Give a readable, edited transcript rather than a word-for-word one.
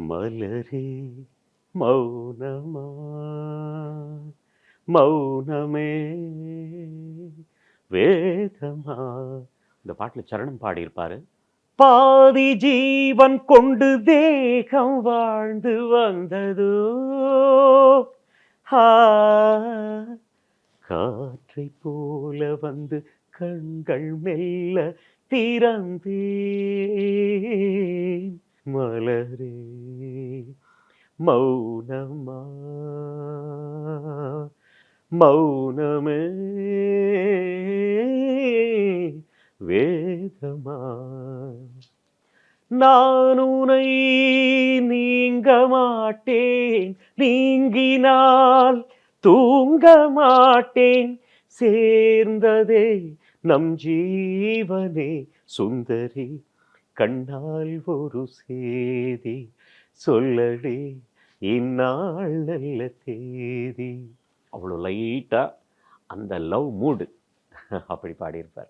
மலரே மௌனமா மௌனமே வேதமா. இந்த பாட்டுல சரணம் பாடியிருப்பாரு. பாதி ஜீவன் கொண்டு தேகம் வாழ்ந்து வந்ததோ, ஆ, காற்றை போல வந்து கண்கள் மெல்ல திறந்தேன். மலரே மௌனமா மௌனமே வேதமா. நான் உனை நீங்க மாட்டேன், நீங்கினால் தூங்க மாட்டேன். சேர்ந்ததே நம் ஜீவனே சுந்தரி, கண்ணால் ஒரு சேதி சொல்லடி, இந்நாள் நல்ல தேதி. அவ்வளோ லைட்டா அந்த லவ் மூடு அப்படி பாடியிருப்பார்.